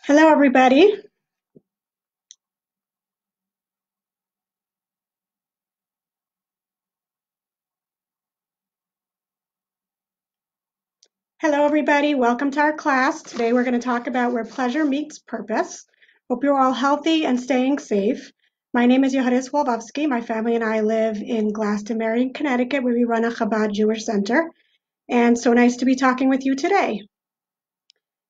Hello, everybody. Hello, everybody. Welcome to our class. Today we're going to talk about where pleasure meets purpose. Hope you're all healthy and staying safe. My name is Yehudis Wolvovsky. My family and I live in Glastonbury, Connecticut, where we run a Chabad Jewish center. And so nice to be talking with you today.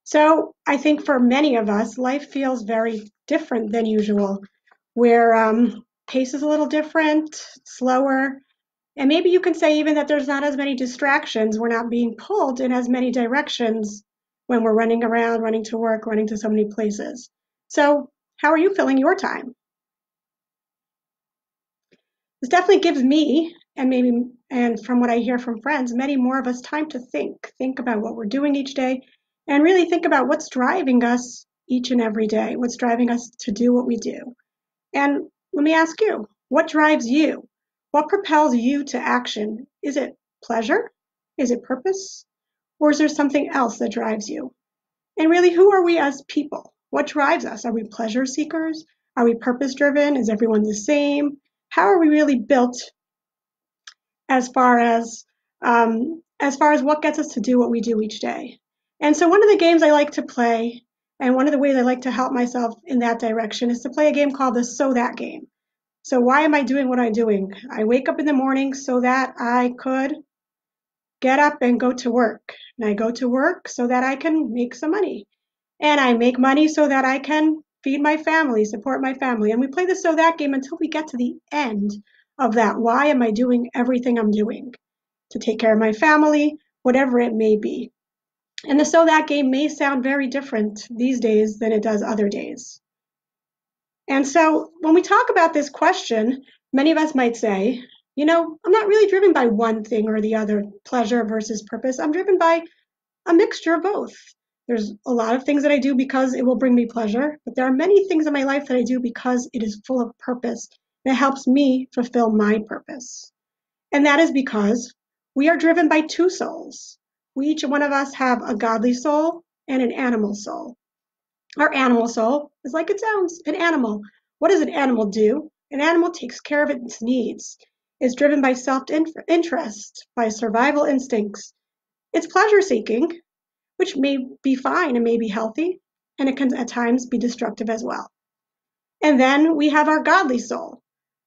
So I think for many of us, life feels very different than usual, where pace is a little different, slower. And maybe you can say even that there's not as many distractions. We're not being pulled in as many directions when we're running around, running to work, running to so many places. So, how are you filling your time? This definitely gives me, and from what I hear from friends, many more of us time to think about what we're doing each day, and really think about what's driving us each and every day, what's driving us to do what we do. And let me ask you, what drives you? What propels you to action? Is it pleasure? Is it purpose? Or is there something else that drives you? And really, who are we as people? What drives us? Are we pleasure seekers? Are we purpose driven? Is everyone the same? How are we really built as far as what gets us to do what we do each day? And so one of the games I like to play, and one of the ways I like to help myself in that direction, is to play a game called the So That game. So why am I doing what I'm doing? I wake up in the morning so that I could get up and go to work. And I go to work so that I can make some money. And I make money so that I can feed my family, support my family. And we play the So That game until we get to the end of that. Why am I doing everything I'm doing? To take care of my family, whatever it may be. And the So That game may sound very different these days than it does other days. And so when we talk about this question, many of us might say, I'm not really driven by one thing or the other, pleasure versus purpose. I'm driven by a mixture of both. There's a lot of things that I do because it will bring me pleasure, but there are many things in my life that I do because it is full of purpose and it helps me fulfill my purpose. And that is because we are driven by two souls. We, each one of us, have a godly soul and an animal soul. Our animal soul is like it sounds, an animal. What does an animal do? An animal takes care of its needs, is driven by self-interest, by survival instincts. It's pleasure seeking, which may be fine and may be healthy, and it can at times be destructive as well. And then we have our godly soul.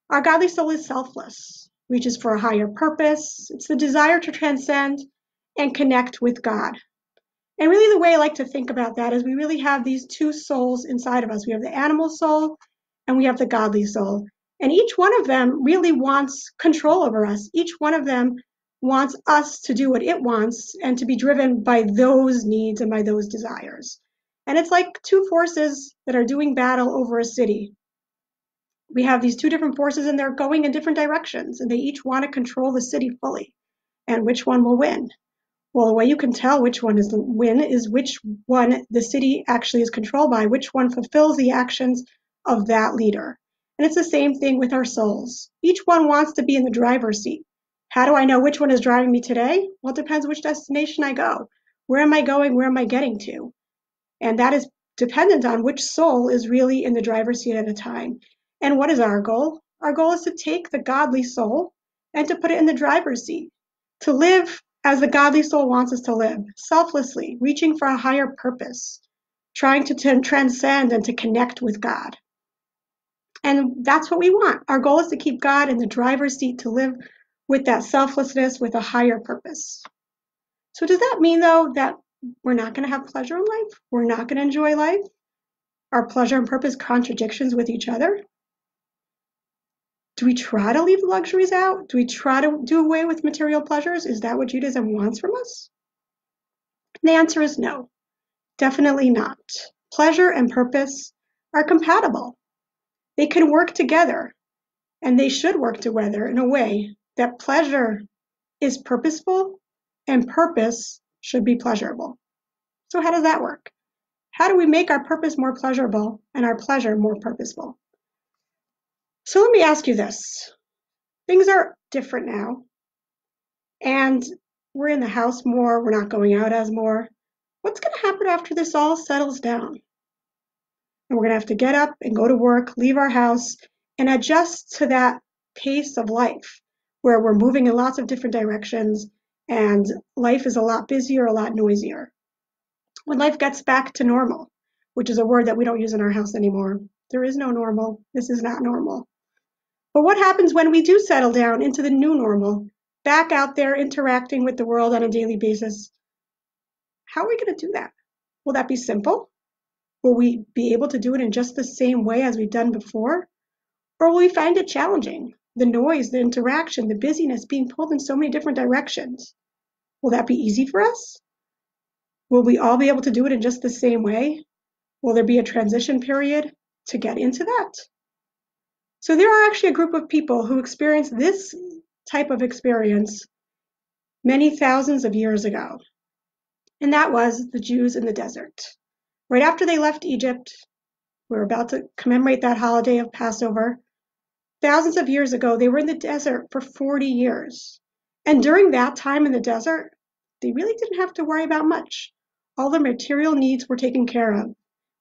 Our godly soul is selfless, reaches for a higher purpose. It's the desire to transcend and connect with God. And really the way I like to think about that is we really have these two souls inside of us. We have the animal soul and we have the godly soul. And each one of them really wants control over us. Each one of them wants us to do what it wants and to be driven by those needs and by those desires. And it's like two forces that are doing battle over a city. We have these two different forces and they're going in different directions and they each want to control the city fully. And which one will win? Well, the way you can tell which one is the win is which one the city actually is controlled by, which one fulfills the actions of that leader. And it's the same thing with our souls. Each one wants to be in the driver's seat. How do I know which one is driving me today? Well, it depends which destination I go. Where am I going? Where am I getting to? And that is dependent on which soul is really in the driver's seat at a time. And what is our goal? Our goal is to take the godly soul and to put it in the driver's seat, to live as the godly soul wants us to live, selflessly, reaching for a higher purpose, trying to transcend and to connect with God. And that's what we want. Our goal is to keep God in the driver's seat, to live with that selflessness, with a higher purpose. So does that mean, though, that we're not going to have pleasure in life? We're not going to enjoy life? Are pleasure and purpose contradictions with each other? Do we try to leave the luxuries out? Do we try to do away with material pleasures? Is that what Judaism wants from us? And the answer is no, definitely not. Pleasure and purpose are compatible. They can work together, and they should work together in a way that pleasure is purposeful and purpose should be pleasurable. So how does that work? How do we make our purpose more pleasurable and our pleasure more purposeful? So let me ask you this. Things are different now, and we're in the house more, we're not going out as more. What's going to happen after this all settles down? And we're going to have to get up and go to work, leave our house, and adjust to that pace of life where we're moving in lots of different directions and life is a lot busier, a lot noisier. When life gets back to normal, which is a word that we don't use in our house anymore, there is no normal. This is not normal. But what happens when we do settle down into the new normal, back out there interacting with the world on a daily basis? How are we going to do that? Will that be simple? Will we be able to do it in just the same way as we've done before? Or will we find it challenging? The noise, the interaction, the busyness, being pulled in so many different directions. Will that be easy for us? Will we all be able to do it in just the same way? Will there be a transition period to get into that? So there are actually a group of people who experienced this type of experience many thousands of years ago. And that was the Jews in the desert. Right after they left Egypt, we're about to commemorate that holiday of Passover. Thousands of years ago, they were in the desert for 40 years. And during that time in the desert, they really didn't have to worry about much. All their material needs were taken care of.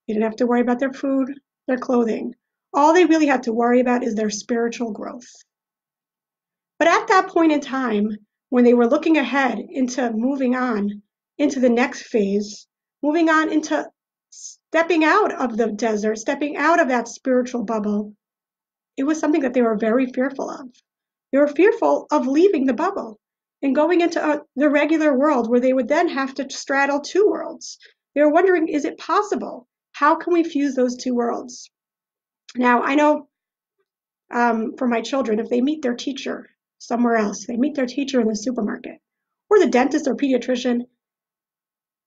They didn't have to worry about their food, their clothing. All they really had to worry about is their spiritual growth. But at that point in time, when they were looking ahead into moving on into the next phase, moving on into stepping out of the desert, stepping out of that spiritual bubble, it was something that they were very fearful of. They were fearful of leaving the bubble and going into the regular world where they would then have to straddle two worlds. They were wondering, is it possible? How can we fuse those two worlds? Now, I know for my children, if they meet their teacher somewhere else, they meet their teacher in the supermarket or the dentist or pediatrician,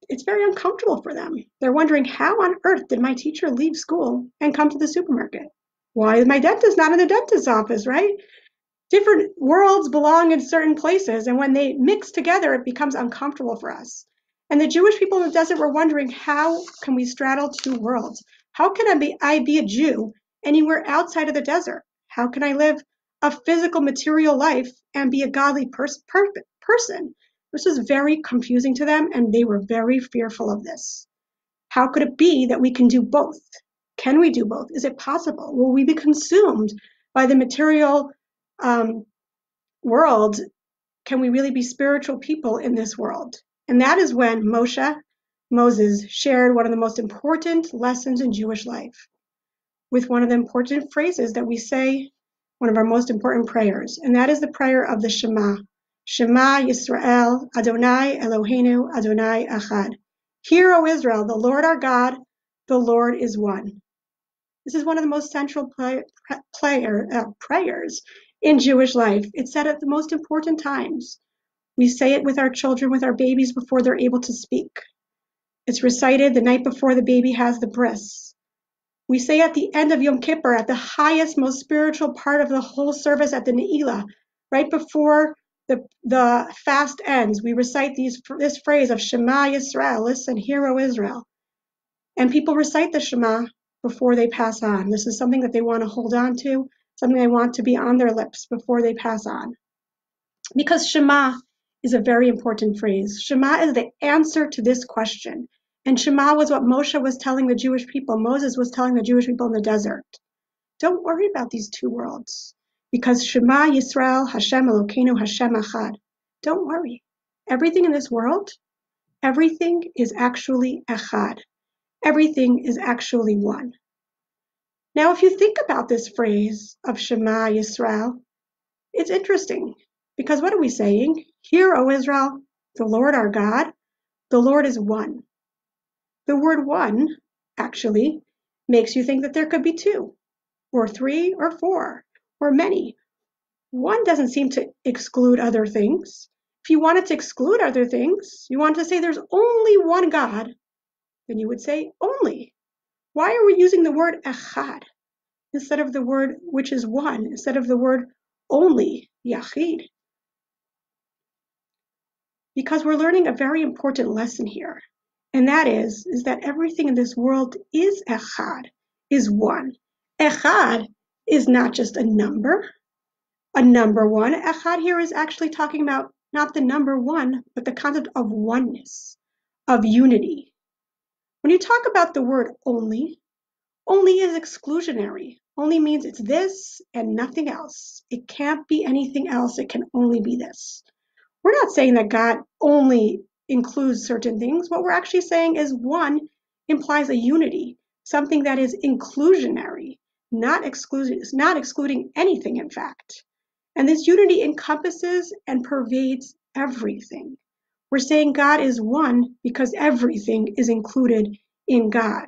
it's very uncomfortable for them. They're wondering, how on earth did my teacher leave school and come to the supermarket? Why is my dentist not in the dentist's office, right? Different worlds belong in certain places, and when they mix together, it becomes uncomfortable for us. And the Jewish people in the desert were wondering, how can we straddle two worlds? How can I be a Jew anywhere outside of the desert? How can I live a physical, material life and be a godly person? This was very confusing to them, and they were very fearful of this. How could it be that we can do both? Can we do both? Is it possible? Will we be consumed by the material world? Can we really be spiritual people in this world? And that is when Moses, shared one of the most important lessons in Jewish life with one of the important phrases that we say, one of our most important prayers, and that is the prayer of the Shema. Shema Yisrael, Adonai Eloheinu, Adonai Echad. Hear, O Israel, the Lord our God, the Lord is one. This is one of the most central prayers in Jewish life. It's said at the most important times. We say it with our children, with our babies before they're able to speak. It's recited the night before the baby has the bris. We say at the end of Yom Kippur, at the highest, most spiritual part of the whole service at the Ne'ilah, right before the fast ends, we recite this phrase of Shema Yisrael, listen, hear, O Israel. And people recite the Shema before they pass on. This is something that they want to hold on to, something they want to be on their lips before they pass on. Because Shema is a very important phrase. Shema is the answer to this question. And Shema was what Moshe was telling the Jewish people. Moses was telling the Jewish people in the desert. Don't worry about these two worlds. Because Shema Yisrael, Hashem Elokeinu, Hashem Echad. Don't worry. Everything in this world, everything is actually Echad. Everything is actually one. Now, if you think about this phrase of Shema Yisrael, it's interesting. Because what are we saying? Hear, O Israel, the Lord our God, the Lord is one. The word one actually makes you think that there could be two, or three, or four, or many. One doesn't seem to exclude other things. If you wanted to exclude other things, you wanted to say there's only one God, then you would say only. Why are we using the word echad instead of the word which is one, instead of the word only, yachid? Because we're learning a very important lesson here. And that is that everything in this world is echad, is one. Echad is not just a number one. Echad here is actually talking about not the number one, but the concept of oneness, of unity. When you talk about the word only only is exclusionary. Only means it's this and nothing else. It can't be anything else. It can only be this. We're not saying that God only includes certain things. What we're actually saying is one implies a unity, something that is inclusionary, not excluding anything, in fact. And this unity encompasses and pervades everything. We're saying God is one because everything is included in God.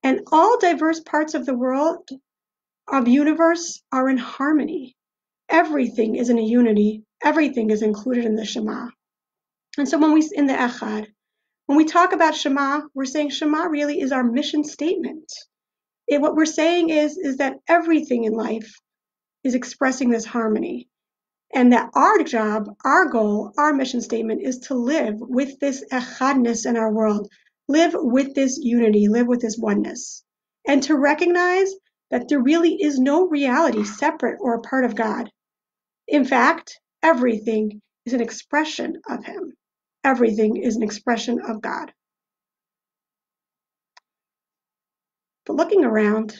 And all diverse parts of the world, of universe, are in harmony. Everything is in a unity. Everything is included in the Shema. And so in the Echad, when we talk about Shema, we're saying Shema really is our mission statement. What we're saying is that everything in life is expressing this harmony. And that our job, our goal, our mission statement is to live with this echadness in our world, live with this unity, live with this oneness, and to recognize that there really is no reality separate or a part of God. In fact, everything is an expression of Him. Everything is an expression of God. But looking around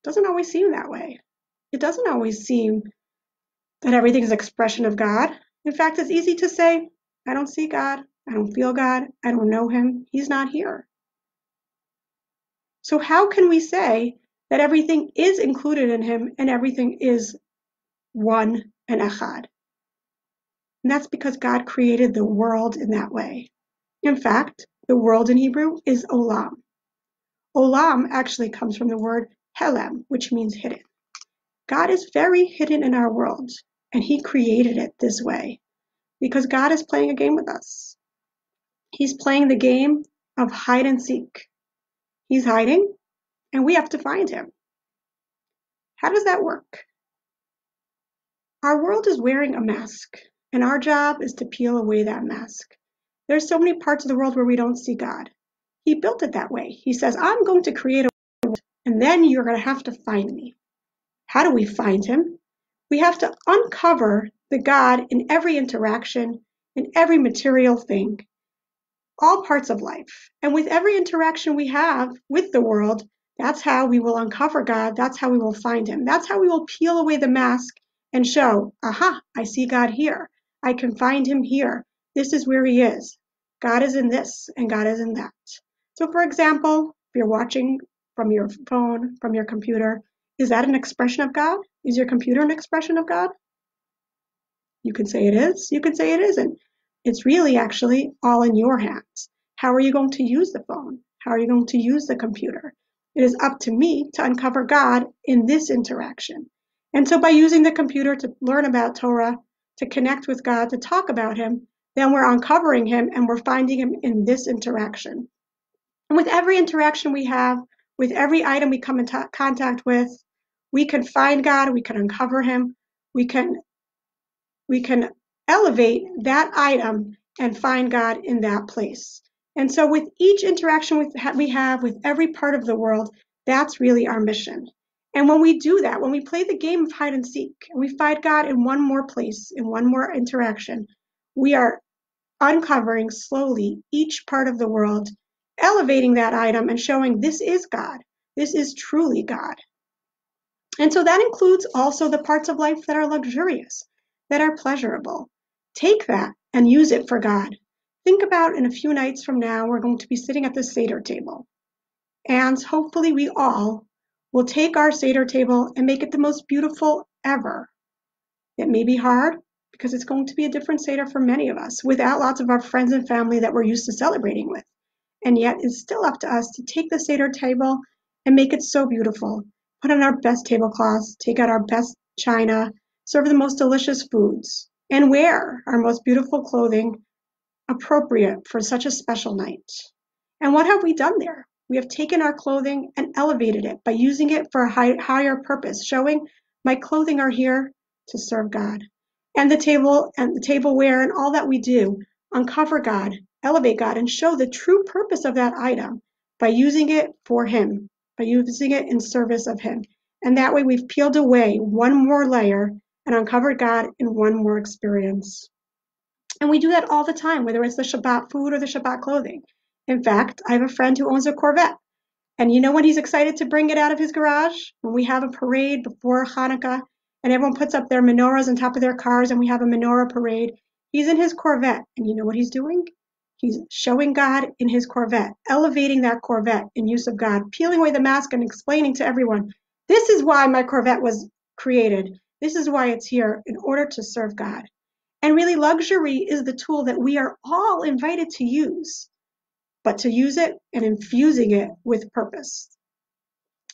doesn't always seem that way. It doesn't always seem that everything is an expression of God. In fact, it's easy to say, I don't see God, I don't feel God, I don't know Him, He's not here. So how can we say that everything is included in Him and everything is one and echad? And that's because God created the world in that way. In fact, the world in Hebrew is olam. Olam actually comes from the word helem, which means hidden. God is very hidden in our world, and He created it this way because God is playing a game with us. He's playing the game of hide and seek. He's hiding, and we have to find him. How does that work? Our world is wearing a mask, and our job is to peel away that mask. There's so many parts of the world where we don't see God. He built it that way. He says, I'm going to create a world, and then you're going to have to find me. How do we find him? We have to uncover the God in every interaction, in every material thing, all parts of life. And with every interaction we have with the world, that's how we will uncover God. That's how we will find him. That's how we will peel away the mask and show, aha, I see God here. I can find him here. This is where he is. God is in this and God is in that. So for example, if you're watching from your phone, from your computer, is that an expression of God? Is your computer an expression of God? You can say it is. You can say it isn't. It's really actually all in your hands. How are you going to use the phone? How are you going to use the computer? It is up to me to uncover God in this interaction. And so by using the computer to learn about Torah, to connect with God, to talk about him, then we're uncovering him and we're finding him in this interaction. And with every interaction we have, with every item we come in contact with, we can find God, we can uncover him, we can elevate that item and find God in that place. And so with each interaction we have with every part of the world, that's really our mission. And when we do that, when we play the game of hide and seek, and we find God in one more place, in one more interaction, we are uncovering slowly each part of the world, elevating that item and showing this is God. This is truly God. And so that includes also the parts of life that are luxurious, that are pleasurable. Take that and use it for God. Think about in a few nights from now, we're going to be sitting at the Seder Table. And hopefully we all will take our Seder Table and make it the most beautiful ever. It may be hard because it's going to be a different Seder for many of us, without lots of our friends and family that we're used to celebrating with. And yet it's still up to us to take the Seder Table and make it so beautiful. Put on our best tablecloths, take out our best china, serve the most delicious foods, and wear our most beautiful clothing appropriate for such a special night. And what have we done there? We have taken our clothing and elevated it by using it for a higher purpose, showing my clothing are here to serve God. And the tableware and all that we do, uncover God, elevate God, and show the true purpose of that item by using it for him, by using it in service of him. And that way we've peeled away one more layer and uncovered God in one more experience. And we do that all the time, whether it's the Shabbat food or the Shabbat clothing. In fact, I have a friend who owns a Corvette. And you know when he's excited to bring it out of his garage? When we have a parade before Hanukkah and everyone puts up their menorahs on top of their cars and we have a menorah parade. He's in his Corvette. And you know what he's doing? He's showing God in his Corvette, elevating that Corvette in use of God, peeling away the mask and explaining to everyone, this is why my Corvette was created. This is why it's here, in order to serve God. And really, luxury is the tool that we are all invited to use, but to use it and infusing it with purpose.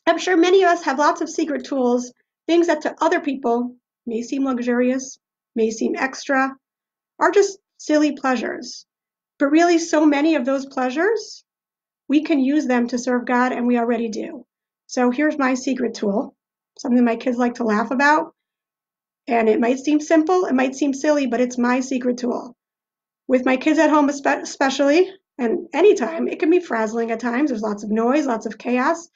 I'm sure many of us have lots of secret tools, things that to other people may seem luxurious, may seem extra, or just silly pleasures. But really, so many of those pleasures, we can use them to serve God, and we already do. So here's my secret tool, something my kids like to laugh about. And it might seem simple, it might seem silly, but it's my secret tool. With my kids at home especially, and anytime, it can be frazzling at times. There's lots of noise, lots of chaos.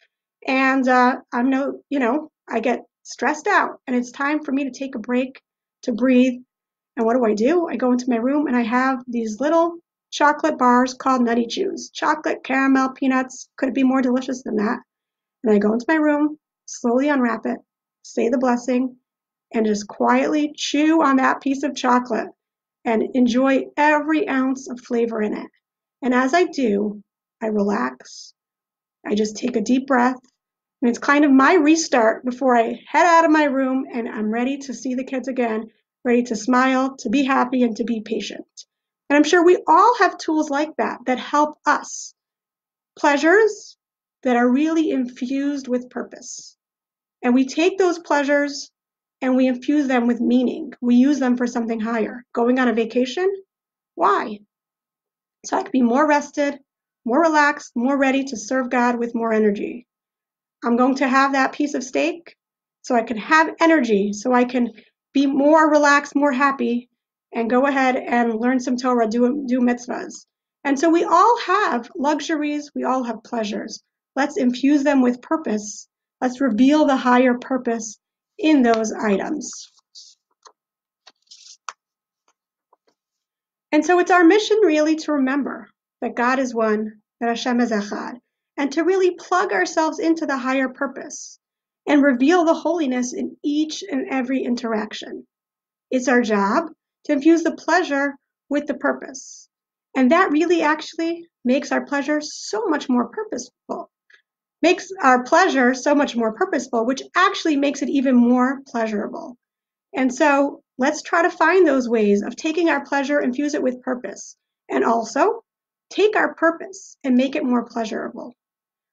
And I get stressed out, and it's time for me to take a break, to breathe. And what do? I go into my room and I have these little chocolate bars called Nutty Chews. Chocolate, caramel, peanuts. Could it be more delicious than that? And I go into my room, slowly unwrap it, say the blessing, and just quietly chew on that piece of chocolate and enjoy every ounce of flavor in it. And as I do, I relax. I just take a deep breath. And it's kind of my restart before I head out of my room and I'm ready to see the kids again, ready to smile, to be happy, and to be patient. And I'm sure we all have tools like that that help us. Pleasures that are really infused with purpose. And we take those pleasures and we infuse them with meaning. We use them for something higher. Going on a vacation? Why? So I can be more rested, more relaxed, more ready to serve God with more energy. I'm going to have that piece of steak so I can have energy, so I can be more relaxed, more happy, and go ahead and learn some Torah, do mitzvahs. And so we all have luxuries, we all have pleasures. Let's infuse them with purpose. Let's reveal the higher purpose in those items. And so it's our mission really to remember that God is one, that Hashem is Echad, and to really plug ourselves into the higher purpose and reveal the holiness in each and every interaction. It's our job to infuse the pleasure with the purpose. And that really actually makes our pleasure so much more purposeful. Makes our pleasure so much more purposeful, which actually makes it even more pleasurable. And so let's try to find those ways of taking our pleasure, infuse it with purpose, and also take our purpose and make it more pleasurable.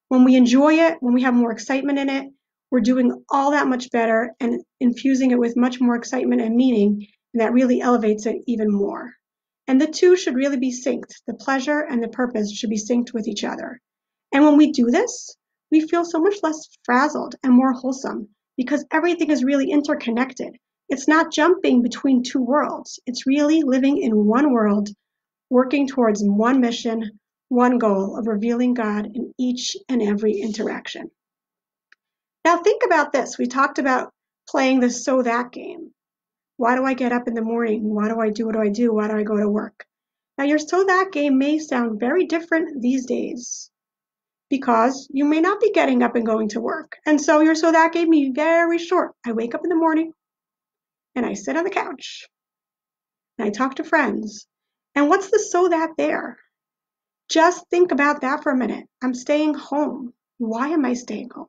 When we enjoy it, when we have more excitement in it, we're doing all that much better and infusing it with much more excitement and meaning, and that really elevates it even more. And the two should really be synced. The pleasure and the purpose should be synced with each other. And when we do this, we feel so much less frazzled and more wholesome because everything is really interconnected. It's not jumping between two worlds. It's really living in one world, working towards one mission, one goal of revealing God in each and every interaction. Now think about this. We talked about playing the so that game. Why do I get up in the morning? Why do I do what do I do? Why do I go to work? Now your so that game may sound very different these days because you may not be getting up and going to work. And so your so that game may be very short. I wake up in the morning and I sit on the couch and I talk to friends. And what's the so that there? Just think about that for a minute. I'm staying home. Why am I staying home?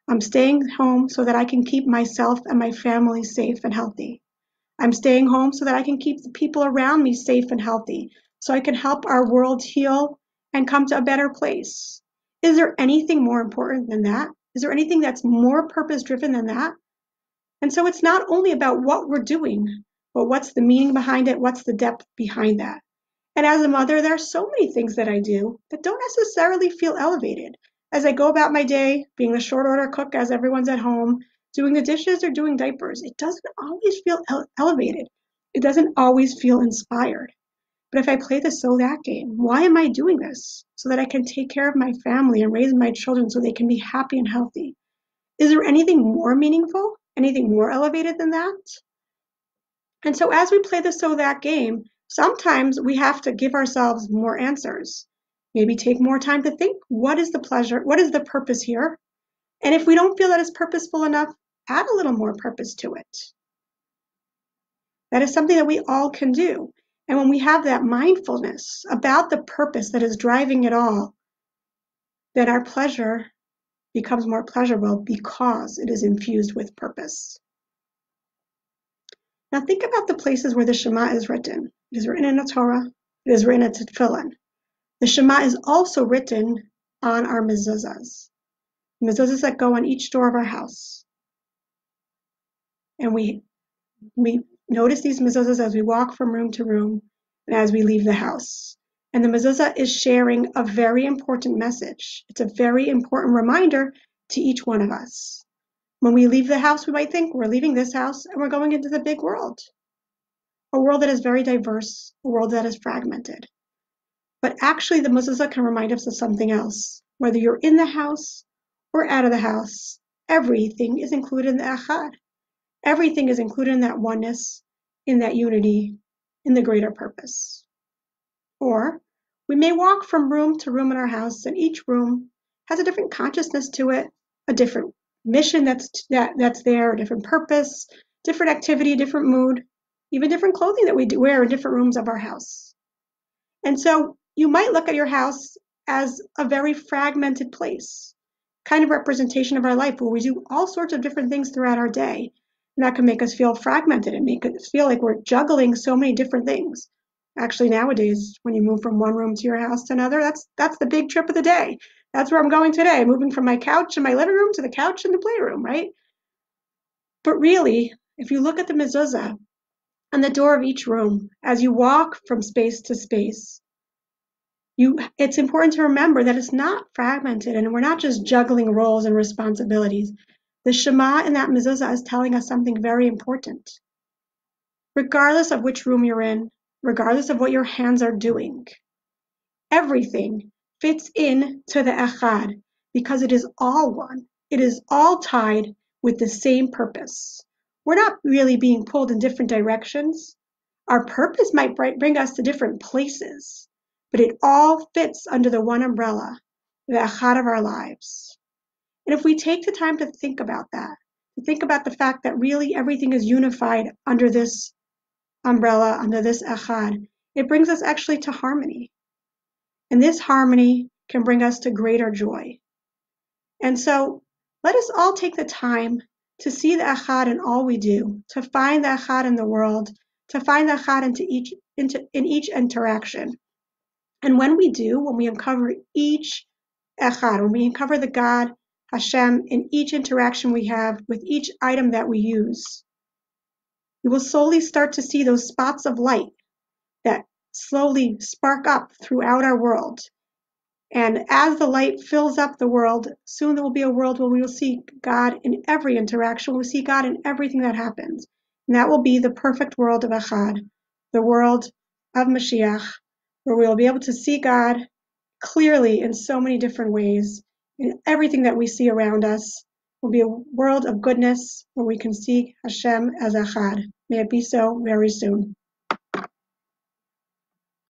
I'm staying home so that I can keep myself and my family safe and healthy. I'm staying home so that I can keep the people around me safe and healthy, so I can help our world heal and come to a better place. Is there anything more important than that? Is there anything that's more purpose-driven than that? And so it's not only about what we're doing, but what's the meaning behind it, what's the depth behind that. And as a mother, there are so many things that I do that don't necessarily feel elevated. As I go about my day, being the short order cook as everyone's at home, doing the dishes or doing diapers, it doesn't always feel elevated. It doesn't always feel inspired. But if I play the so that game, why am I doing this? So that I can take care of my family and raise my children so they can be happy and healthy. Is there anything more meaningful? Anything more elevated than that? And so as we play the so that game, sometimes we have to give ourselves more answers. Maybe take more time to think, what is the pleasure? What is the purpose here? And if we don't feel that it's purposeful enough, add a little more purpose to it. That is something that we all can do. And when we have that mindfulness about the purpose that is driving it all, then our pleasure becomes more pleasurable because it is infused with purpose. Now think about the places where the Shema is written. It is written in the Torah. It is written in Tefillin. The Shema is also written on our mezuzahs. Mezuzahs that go on each door of our house. And we notice these mezuzahs as we walk from room to room and as we leave the house. And the mezuzah is sharing a very important message. It's a very important reminder to each one of us. When we leave the house, we might think we're leaving this house and we're going into the big world. A world that is very diverse, a world that is fragmented. But actually, the mezuzah can remind us of something else. Whether you're in the house or out of the house, everything is included in the echad. Everything is included in that oneness, in that unity, in the greater purpose. Or we may walk from room to room in our house, and each room has a different consciousness to it, a different mission that's there, a different purpose, different activity, different mood, even different clothing that we wear in different rooms of our house. And so you might look at your house as a very fragmented place, kind of representation of our life where we do all sorts of different things throughout our day. And that can make us feel fragmented and make us feel like we're juggling so many different things. Actually, nowadays, when you move from one room to your house to another, that's the big trip of the day. That's where I'm going today, moving from my couch in my living room to the couch in the playroom, right? But really, if you look at the mezuzah on the door of each room, as you walk from space to space, it's important to remember that it's not fragmented and we're not just juggling roles and responsibilities. The Shema in that mezuzah is telling us something very important. Regardless of which room you're in, regardless of what your hands are doing, everything fits in to the echad because it is all one. It is all tied with the same purpose. We're not really being pulled in different directions. Our purpose might bring us to different places, but it all fits under the one umbrella, the echad of our lives. And if we take the time to think about that, to think about the fact that really everything is unified under this umbrella, under this echad, it brings us actually to harmony. And this harmony can bring us to greater joy. And so let us all take the time to see the echad in all we do, to find the echad in the world, to find the echad in each interaction. And when we do, when we uncover each echad, when we uncover the God, Hashem, in each interaction we have with each item that we use, we will slowly start to see those spots of light that slowly spark up throughout our world. And as the light fills up the world, soon there will be a world where we will see God in every interaction. We'll see God in everything that happens. And that will be the perfect world of Echad, the world of Mashiach, where we will be able to see God clearly in so many different ways. And everything that we see around us will be a world of goodness where we can see Hashem as Echad. May it be so very soon.